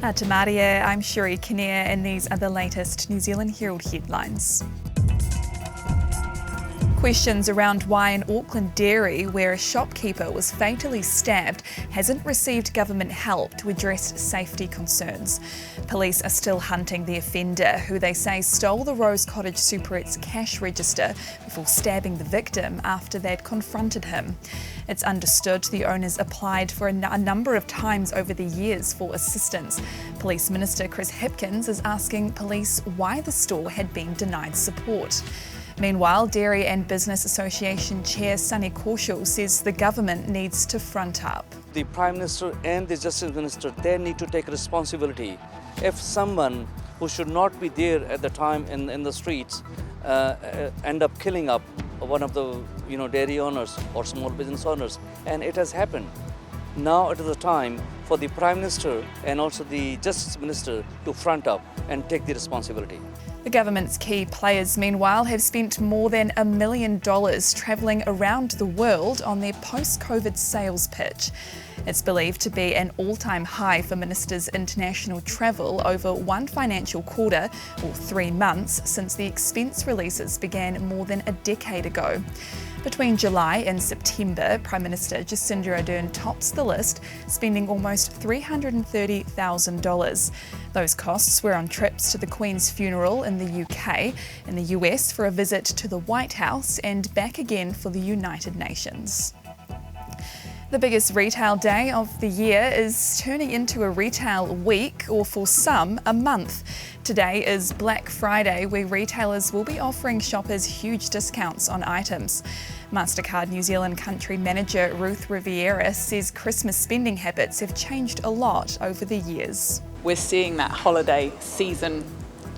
Atamaria, I'm Sherry Kinnear and these are the latest New Zealand Herald headlines. Questions around why an Auckland dairy where a shopkeeper was fatally stabbed hasn't received government help to address safety concerns. Police are still hunting the offender, who they say stole the Rose Cottage Superette's cash register before stabbing the victim after they'd confronted him. It's understood the owners applied for a number of times over the years for assistance. Police Minister Chris Hipkins is asking police why the store had been denied support. Meanwhile, Dairy and Business Association Chair Sunny Kaushal says the government needs to front up. The Prime Minister and the Justice Minister, they need to take responsibility. If someone who should not be there at the time in the streets end up killing up one of the dairy owners or small business owners, and it has happened. Now it is the time for the Prime Minister and also the Justice Minister to front up and take the responsibility. The government's key players, meanwhile, have spent more than $1 million travelling around the world on their post-COVID sales pitch. It's believed to be an all-time high for ministers' international travel over one financial quarter, or 3 months, since the expense releases began more than a decade ago. Between July and September, Prime Minister Jacinda Ardern tops the list, spending almost $330,000. Those costs were on trips to the Queen's funeral in the UK, in the US for a visit to the White House, and back again for the United Nations. The biggest retail day of the year is turning into a retail week, or for some, a month. Today is Black Friday, where retailers will be offering shoppers huge discounts on items. Mastercard New Zealand Country Manager Ruth Riviera says Christmas spending habits have changed a lot over the years. We're seeing that holiday season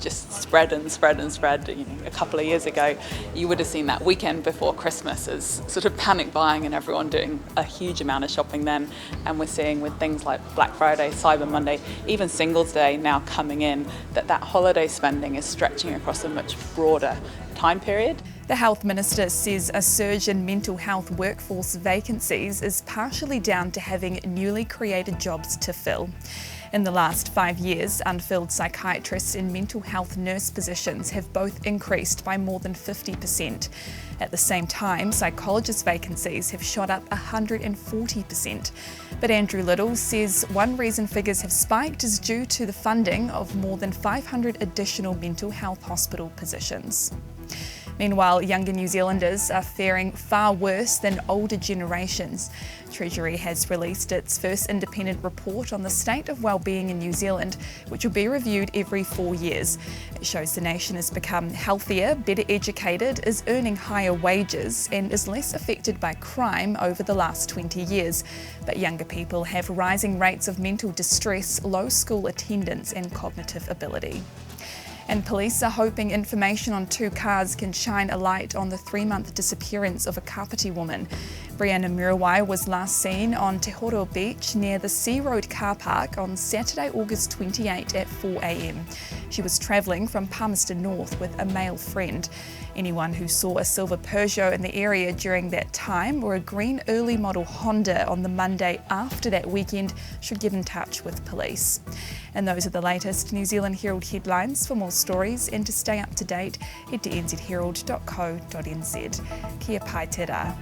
just spread and spread and spread. A couple of years ago, you would have seen that weekend before Christmas as sort of panic buying and everyone doing a huge amount of shopping then. And we're seeing with things like Black Friday, Cyber Monday, even Singles Day now coming in, that holiday spending is stretching across a much broader time period. The Health Minister says a surge in mental health workforce vacancies is partially down to having newly created jobs to fill. In the last 5 years, unfilled psychiatrists and mental health nurse positions have both increased by more than 50%. At the same time, psychologist vacancies have shot up 140%. But Andrew Little says one reason figures have spiked is due to the funding of more than 500 additional mental health hospital positions. Meanwhile, younger New Zealanders are faring far worse than older generations. Treasury has released its first independent report on the state of wellbeing in New Zealand, which will be reviewed every 4 years. It shows the nation has become healthier, better educated, is earning higher wages, and is less affected by crime over the last 20 years. But younger people have rising rates of mental distress, low school attendance, and cognitive ability. And police are hoping information on 2 cars can shine a light on the 3-month disappearance of a Kāpiti woman. Brianna Muriwai was last seen on Te Horo Beach near the Sea Road car park on Saturday, August 28 at 4 a.m. She was travelling from Palmerston North with a male friend. Anyone who saw a silver Peugeot in the area during that time or a green early model Honda on the Monday after that weekend should get in touch with police. And those are the latest New Zealand Herald headlines. For more stories and to stay up to date, head to nzherald.co.nz. Kia pai te rā.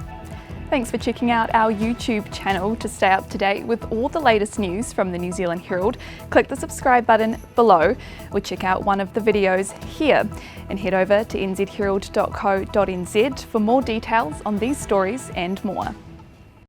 Thanks for checking out our YouTube channel. To stay up to date with all the latest news from the New Zealand Herald, click the subscribe button below or check out one of the videos here, and head over to nzherald.co.nz for more details on these stories and more.